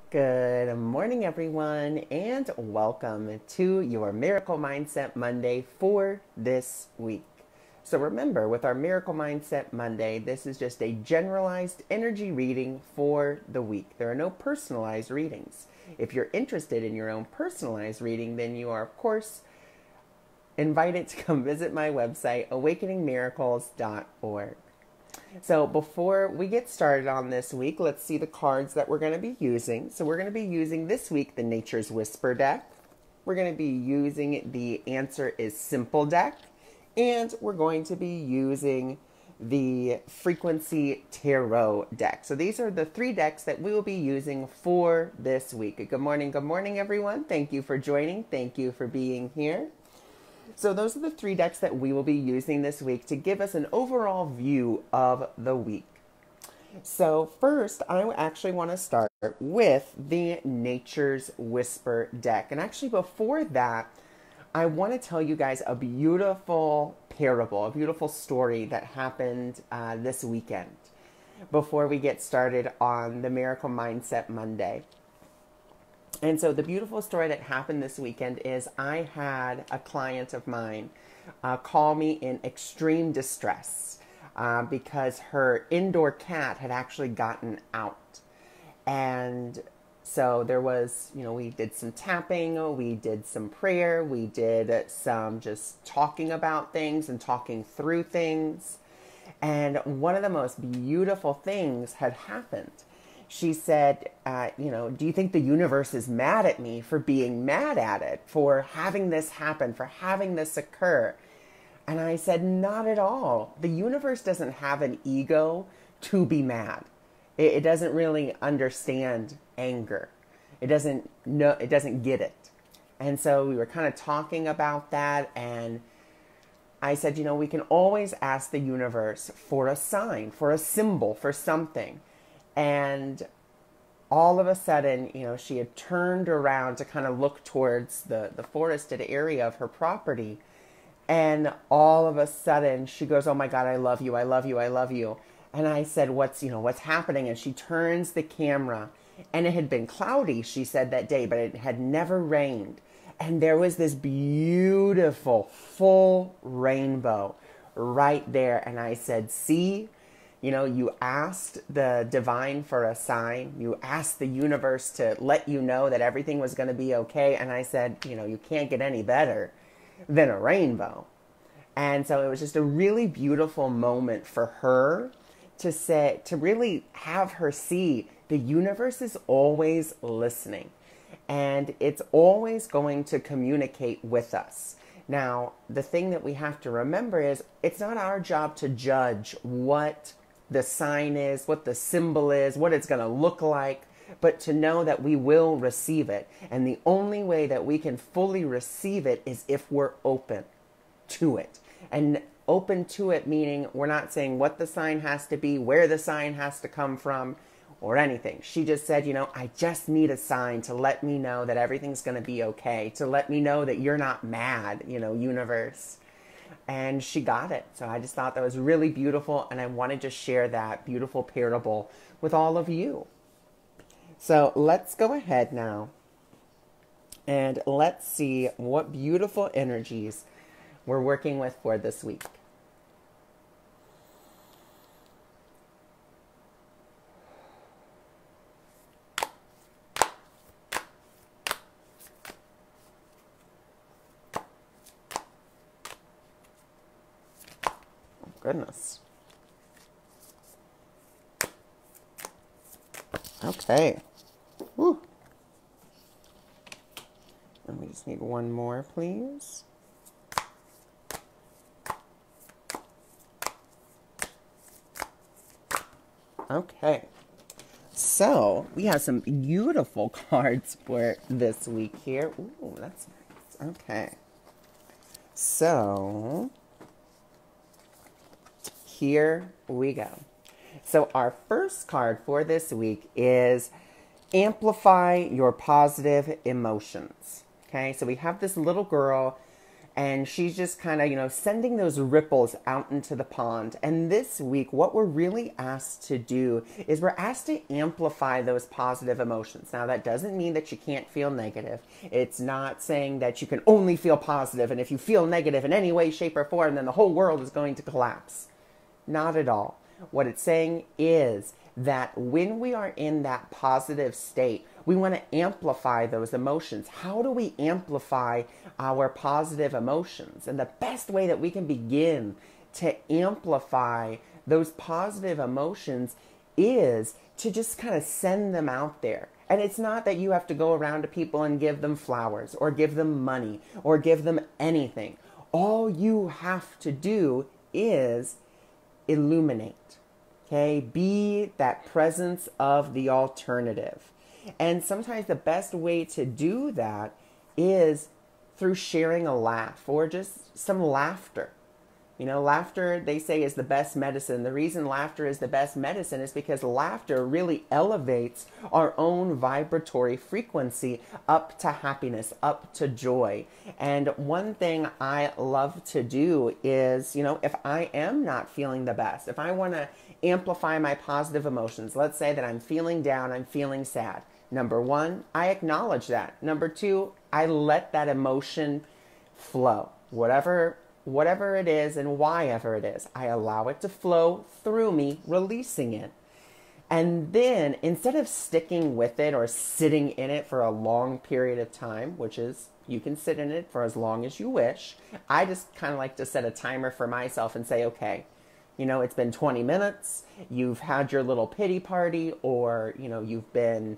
Good morning, everyone, and welcome to your Miracle Mindset Monday for this week. So remember, with our Miracle Mindset Monday, this is just a generalized energy reading for the week. There are no personalized readings. If you're interested in your own personalized reading, then you are, of course, invited to come visit my website, awakeningmiracles.org. So before we get started on this week, let's see the cards that we're going to be using. So we're going to be using this week the Nature's Whisper deck. We're going to be using the Answer is Simple deck. And we're going to be using the Frequency Tarot deck. So these are the three decks that we will be using for this week. Good morning, everyone. Thank you for joining. Thank you for being here. So those are the three decks that we will be using this week to give us an overall view of the week. So first, I actually want to start with the Nature's Whisper deck. And actually before that, I want to tell you guys a beautiful parable, a beautiful story that happened this weekend before we get started on the Miracle Mindset Monday. And so the beautiful story that happened this weekend is I had a client of mine call me in extreme distress because her indoor cat had actually gotten out. And so there was, we did some tapping, we did some prayer, we did some just talking about things and talking through things. And one of the most beautiful things had happened. She said, do you think the universe is mad at me for being mad at it, for having this happen, for having this occur? And I said, not at all. The universe doesn't have an ego to be mad. It doesn't really understand anger. It doesn't get it. And so we were kind of talking about that, and I said, we can always ask the universe for a sign, for a symbol, for something. And all of a sudden, she had turned around to kind of look towards the forested area of her property. And all of a sudden she goes, oh my God, I love you. I love you. I love you. And I said, what's happening? And she turns the camera, and it had been cloudy, she said, that day, but it had never rained. And there was this beautiful full rainbow right there. And I said, see, you asked the divine for a sign. You asked the universe to let you know that everything was going to be okay. And I said, you can't get any better than a rainbow. And so it was just a really beautiful moment for her to really have her see the universe is always listening, and it's always going to communicate with us. Now, the thing that we have to remember is it's not our job to judge what the sign is, what the symbol is, what it's going to look like, but to know that we will receive it. And the only way that we can fully receive it is if we're open to it. And open to it meaning we're not saying what the sign has to be, where the sign has to come from, or anything. She just said, I just need a sign to let me know that everything's going to be okay, to let me know that you're not mad, universe. And she got it. So I just thought that was really beautiful, and I wanted to share that beautiful parable with all of you. So let's go ahead now and let's see what beautiful energies we're working with for this week. Goodness. Okay. Woo. And we just need one more, please. Okay. So we have some beautiful cards for this week here. Ooh, that's nice. Okay. So here we go. So our first card for this week is Amplify Your Positive Emotions. Okay, so we have this little girl, And she's just kind of, sending those ripples out into the pond. And this week, what we're really asked to do is we're asked to amplify those positive emotions. Now, that doesn't mean that you can't feel negative. It's not saying that you can only feel positive, and if you feel negative in any way, shape, or form, then the whole world is going to collapse. Not at all. What it's saying is that when we are in that positive state, we want to amplify those emotions. How do we amplify our positive emotions? And the best way that we can begin to amplify those positive emotions is to just kind of send them out there. And it's not that you have to go around to people and give them flowers or give them money or give them anything. All you have to do is illuminate. Okay, be that presence of the alternative. And sometimes the best way to do that is through sharing a laugh or just some laughter. Laughter, they say, is the best medicine. The reason laughter is the best medicine is because laughter really elevates our own vibratory frequency up to happiness, up to joy. And one thing I love to do is, if I am not feeling the best, if I want to amplify my positive emotions, let's say that I'm feeling down, I'm feeling sad. Number one, I acknowledge that. Number two, I let that emotion flow. Whatever it is and why ever it is, I allow it to flow through me, releasing it. And then instead of sticking with it or sitting in it for a long period of time, which is, you can sit in it for as long as you wish, I just kind of like to set a timer for myself and say, okay, it's been 20 minutes, you've had your little pity party, or, you've been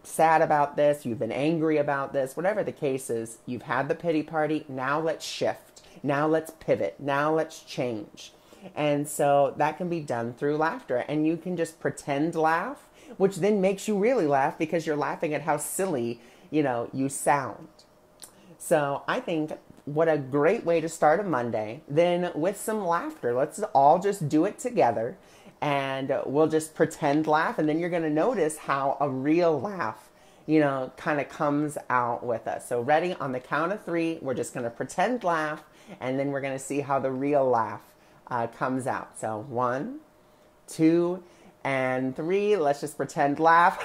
sad about this, you've been angry about this, whatever the case is, you've had the pity party, now let's shift. Now let's pivot. Now let's change. And so that can be done through laughter. And you can just pretend laugh, which then makes you really laugh because you're laughing at how silly, you sound. So I think what a great way to start a Monday, then with some laughter. Let's all just do it together and we'll just pretend laugh. And then you're going to notice how a real laugh kind of comes out with us. So ready? On the count of 3, we're just going to pretend laugh, and then we're going to see how the real laugh comes out. So 1, 2, and 3. Let's just pretend laugh.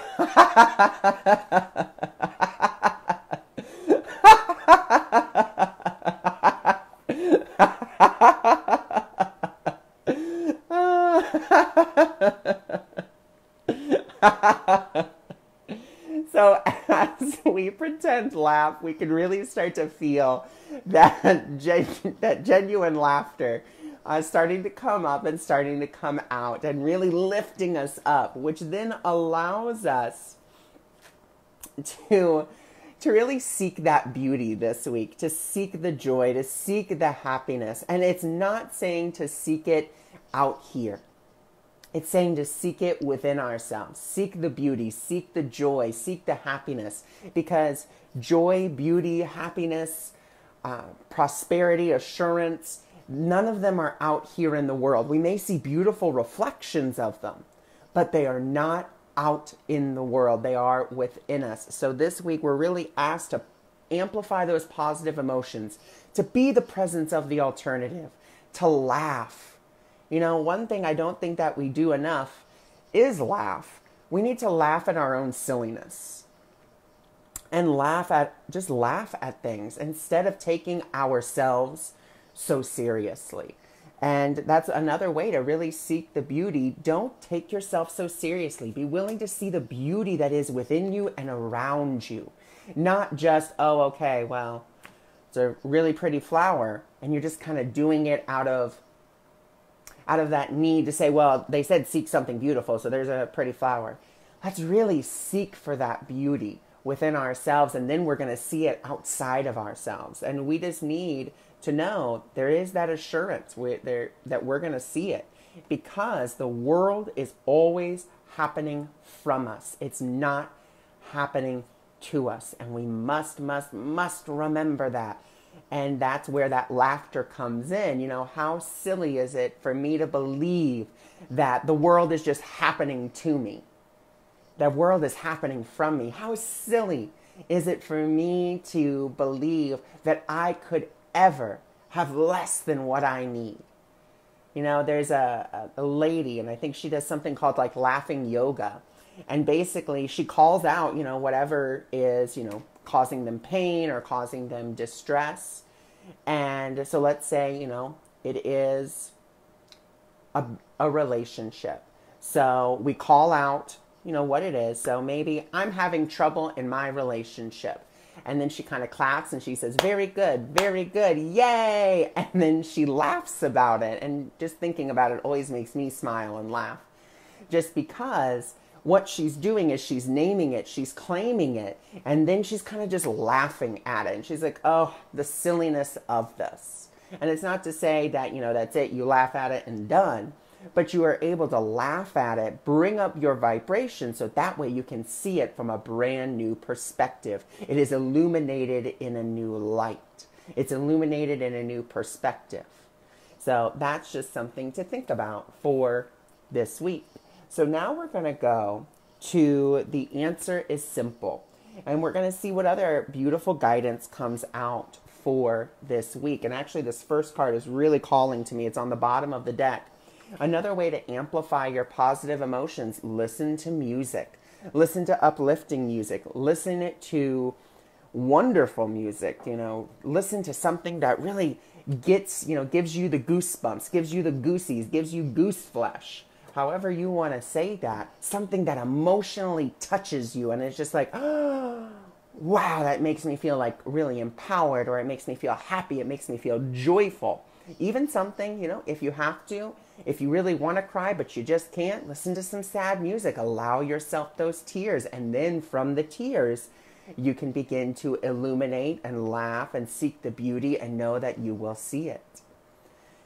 So as we pretend laugh, we can really start to feel that genuine laughter starting to come up and starting to come out and really lifting us up, which then allows us to really seek that beauty this week, to seek the joy, to seek the happiness. And it's not saying to seek it out here. It's saying to seek it within ourselves. Seek the beauty, seek the joy, seek the happiness. Because joy, beauty, happiness, prosperity, assurance, none of them are out here in the world. We may see beautiful reflections of them, but they are not out in the world. They are within us. So this week we're really asked to amplify those positive emotions, to be the presence of the alternative, to laugh. One thing I don't think that we do enough is laugh. We need to laugh at our own silliness and laugh at things instead of taking ourselves so seriously. And that's another way to really seek the beauty. Don't take yourself so seriously. Be willing to see the beauty that is within you and around you. Not just, oh, okay, well, it's a really pretty flower, and you're just kind of doing it out of that need to say, well, they said seek something beautiful, so there's a pretty flower. Let's really seek for that beauty within ourselves, and then we're going to see it outside of ourselves. And we just need to know there is that assurance that we're going to see it, because the world is always happening from us. It's not happening to us, and we must remember that. And that's where that laughter comes in. How silly is it for me to believe that the world is just happening to me? The world is happening from me. How silly is it for me to believe that I could ever have less than what I need. You know, there's a lady, and I think she does something called like laughing yoga. And basically she calls out, you know, whatever is, you know, causing them pain or causing them distress. And so let's say, you know, it is a relationship. So we call out, you know, what it is. So maybe I'm having trouble in my relationship. And then she kind of claps and she says, very good, yay. And then she laughs about it. And just thinking about it always makes me smile and laugh. Just because what she's doing is she's naming it, she's claiming it, and then she's kind of just laughing at it. And she's like, oh, the silliness of this. And it's not to say that, you know, that's it, you laugh at it and done. But you are able to laugh at it, bring up your vibration, so that way you can see it from a brand new perspective. It is illuminated in a new light. It's illuminated in a new perspective. So that's just something to think about for this week. So now we're going to go to the answer is simple. And we're going to see what other beautiful guidance comes out for this week. And actually this first card is really calling to me. It's on the bottom of the deck. Another way to amplify your positive emotions, listen to music. Listen to uplifting music. Listen to wonderful music, you know. Listen to something that really gets, you know, gives you the goosebumps, gives you the goosies, gives you goose flesh. However you want to say that, something that emotionally touches you and it's just like, oh, wow, that makes me feel like really empowered, or it makes me feel happy, it makes me feel joyful. Even something, you know, if you have to, if you really want to cry but you just can't, listen to some sad music. Allow yourself those tears. And then from the tears, you can begin to illuminate and laugh and seek the beauty and know that you will see it.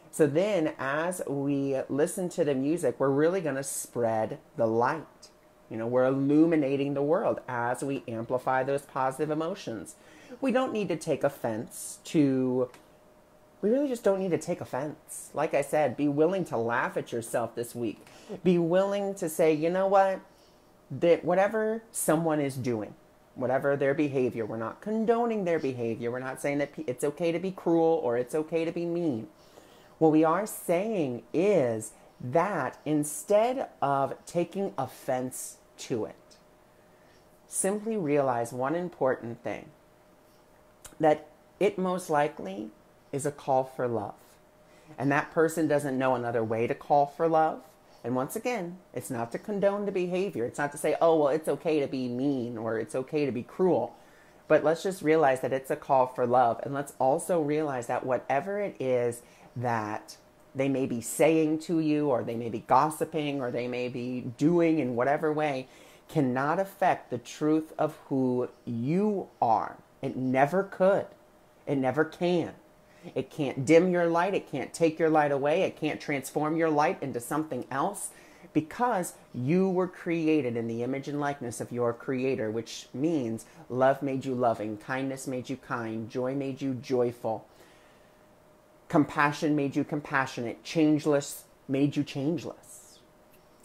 So then as we listen to the music, we're really going to spread the light. You know, we're illuminating the world as we amplify those positive emotions. We don't need to take offense to... We really just don't need to take offense. Like I said, be willing to laugh at yourself this week. Be willing to say, you know what? That whatever someone is doing, whatever their behavior, we're not condoning their behavior. We're not saying that it's okay to be cruel or it's okay to be mean. What we are saying is that instead of taking offense to it, simply realize one important thing, that it most likely is a call for love. And that person doesn't know another way to call for love. And once again, it's not to condone the behavior. It's not to say, oh, well, it's okay to be mean or it's okay to be cruel. But let's just realize that it's a call for love. And let's also realize that whatever it is that they may be saying to you, or they may be gossiping, or they may be doing in whatever way, cannot affect the truth of who you are. It never could. It never can. It can't dim your light. It can't take your light away. It can't transform your light into something else, because you were created in the image and likeness of your Creator, which means love made you loving, kindness made you kind, joy made you joyful, compassion made you compassionate, changeless made you changeless.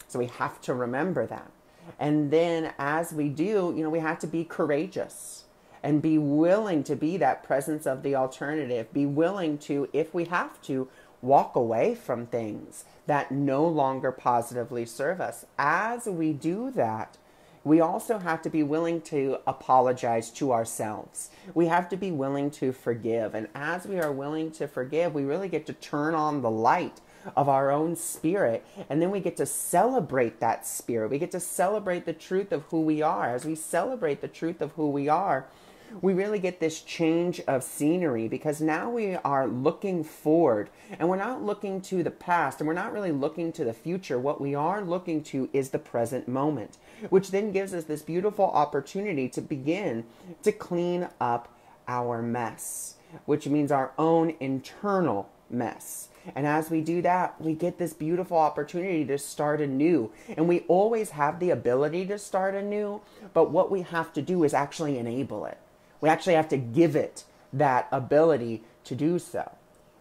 So we have to remember that. And then as we do, you know, we have to be courageous. And be willing to be that presence of the alternative. Be willing to, if we have to, walk away from things that no longer positively serve us. As we do that, we also have to be willing to apologize to ourselves. We have to be willing to forgive. And as we are willing to forgive, we really get to turn on the light of our own spirit. And then we get to celebrate that spirit. We get to celebrate the truth of who we are. As we celebrate the truth of who we are, we really get this change of scenery, because now we are looking forward and we're not looking to the past and we're not really looking to the future. What we are looking to is the present moment, which then gives us this beautiful opportunity to begin to clean up our mess, which means our own internal mess. And as we do that, we get this beautiful opportunity to start anew. And we always have the ability to start anew, but what we have to do is actually enable it. We actually have to give it that ability to do so.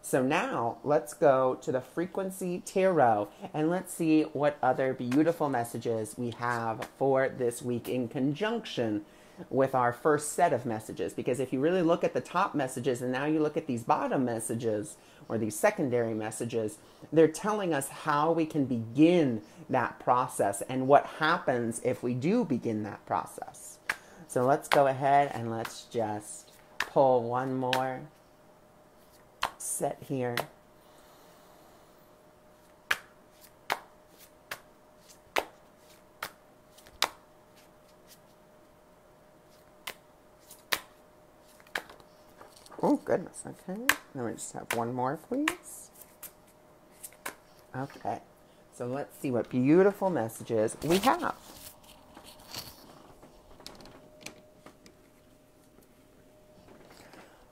So now let's go to the Frequency Tarot and let's see what other beautiful messages we have for this week in conjunction with our first set of messages. Because if you really look at the top messages and now you look at these bottom messages or these secondary messages, they're telling us how we can begin that process and what happens if we do begin that process. So let's go ahead and let's just pull one more set here. Oh, goodness. Okay. Let me just have one more, please. Okay. So let's see what beautiful messages we have.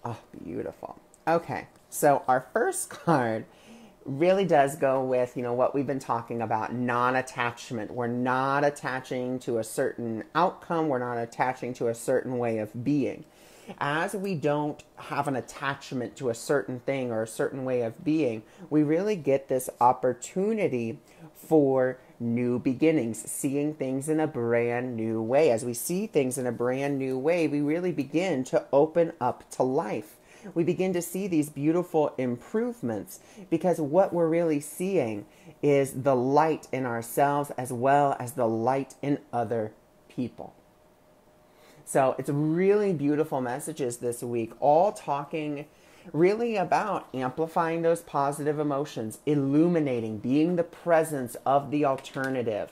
Oh, beautiful. Okay. So our first card really does go with, what we've been talking about, non-attachment. We're not attaching to a certain outcome. We're not attaching to a certain way of being. As we don't have an attachment to a certain thing or a certain way of being, we really get this opportunity for new beginnings, seeing things in a brand new way. As we see things in a brand new way, we really begin to open up to life. We begin to see these beautiful improvements because what we're really seeing is the light in ourselves as well as the light in other people. So it's really beautiful messages this week, all talking really about amplifying those positive emotions, illuminating, being the presence of the alternative,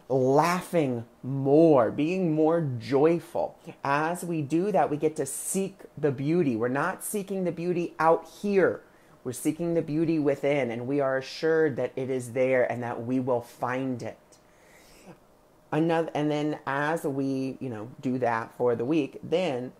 laughing more, being more joyful. As we do that, we get to seek the beauty. We're not seeking the beauty out here. We're seeking the beauty within, and we are assured that it is there and that we will find it. And then as we, do that for the week, then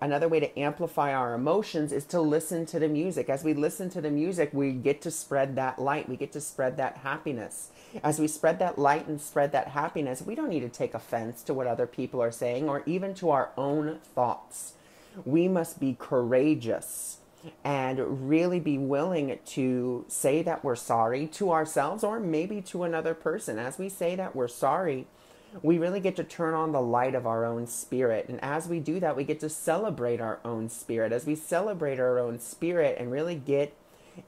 another way to amplify our emotions is to listen to the music. As we listen to the music, we get to spread that light. We get to spread that happiness. As we spread that light and spread that happiness, we don't need to take offense to what other people are saying or even to our own thoughts. We must be courageous and really be willing to say that we're sorry to ourselves or maybe to another person. As we say that we're sorry, we really get to turn on the light of our own spirit. And as we do that, we get to celebrate our own spirit. As we celebrate our own spirit and really get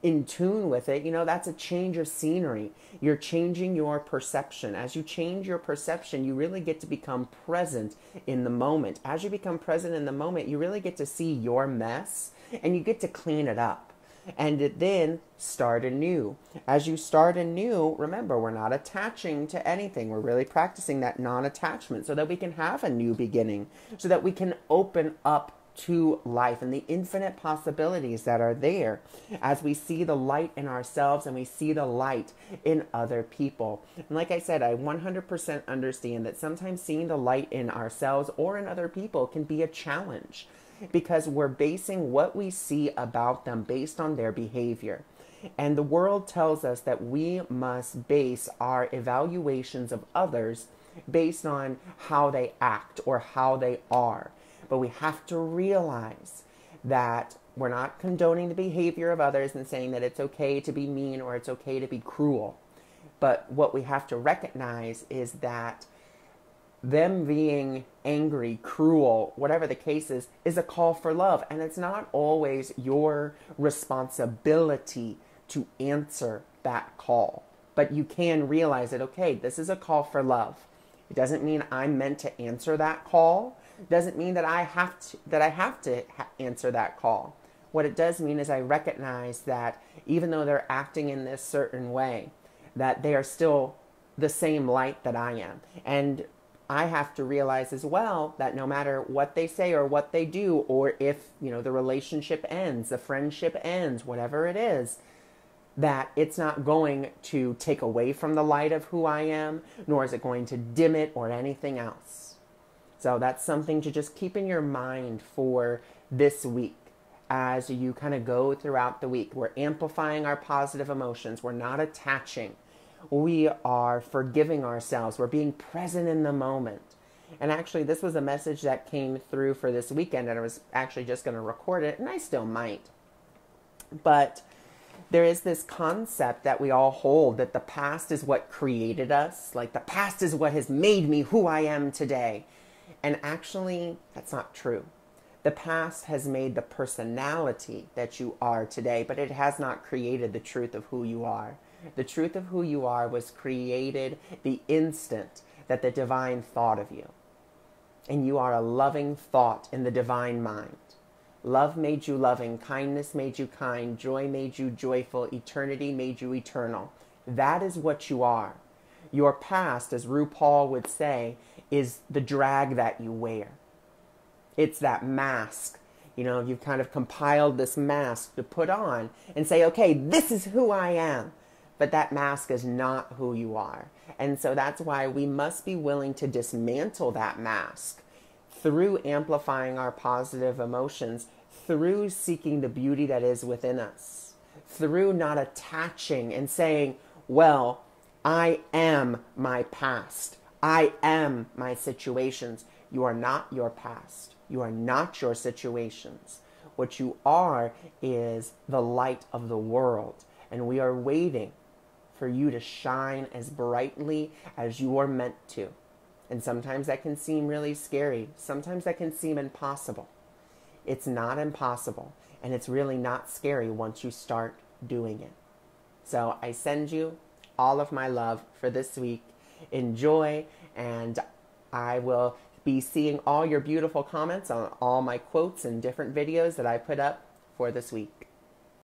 in tune with it, that's a change of scenery. You're changing your perception. As you change your perception, you really get to become present in the moment. As you become present in the moment, you really get to see your mess and you get to clean it up and then start anew. As you start anew, remember, we're not attaching to anything. We're really practicing that non-attachment so that we can have a new beginning, so that we can open up to life and the infinite possibilities that are there as we see the light in ourselves and we see the light in other people. And like I said, I 100% understand that sometimes seeing the light in ourselves or in other people can be a challenge, because we're basing what we see about them based on their behavior. And the world tells us that we must base our evaluations of others based on how they act or how they are. But we have to realize that we're not condoning the behavior of others and saying that it's okay to be mean or it's okay to be cruel. But what we have to recognize is that them being angry, cruel, whatever the case is a call for love. And it's not always your responsibility to answer that call. But you can realize that, okay, this is a call for love. It doesn't mean I'm meant to answer that call. It doesn't mean that I have to answer that call. What it does mean is I recognize that even though they're acting in this certain way, that they are still the same light that I am. And I have to realize as well that no matter what they say or what they do, or if, the relationship ends, the friendship ends, whatever it is, that it's not going to take away from the light of who I am, nor is it going to dim it or anything else. So that's something to just keep in your mind for this week as you kind of go throughout the week. We're amplifying our positive emotions. We're not attaching. We are forgiving ourselves. We're being present in the moment. And actually, this was a message that came through for this weekend, and I was actually just going to record it, and I still might. But there is this concept that we all hold that the past is what created us. Like the past is what has made me who I am today. And actually, that's not true. The past has made the personality that you are today, but it has not created the truth of who you are. The truth of who you are was created the instant that the divine thought of you. And you are a loving thought in the divine mind. Love made you loving, kindness made you kind, joy made you joyful, eternity made you eternal. That is what you are. Your past, as RuPaul would say, is the drag that you wear. It's that mask. You know, you've kind of compiled this mask to put on and say, okay, this is who I am. But that mask is not who you are. And so that's why we must be willing to dismantle that mask through amplifying our positive emotions, through seeking the beauty that is within us, through not attaching and saying, well, I am my past. I am my situations. You are not your past. You are not your situations. What you are is the light of the world. And we are waiting for you to shine as brightly as you are meant to. And sometimes that can seem really scary. Sometimes that can seem impossible. It's not impossible. And it's really not scary once you start doing it. So I send you all of my love for this week. Enjoy, and I will be seeing all your beautiful comments on all my quotes and different videos that I put up for this week.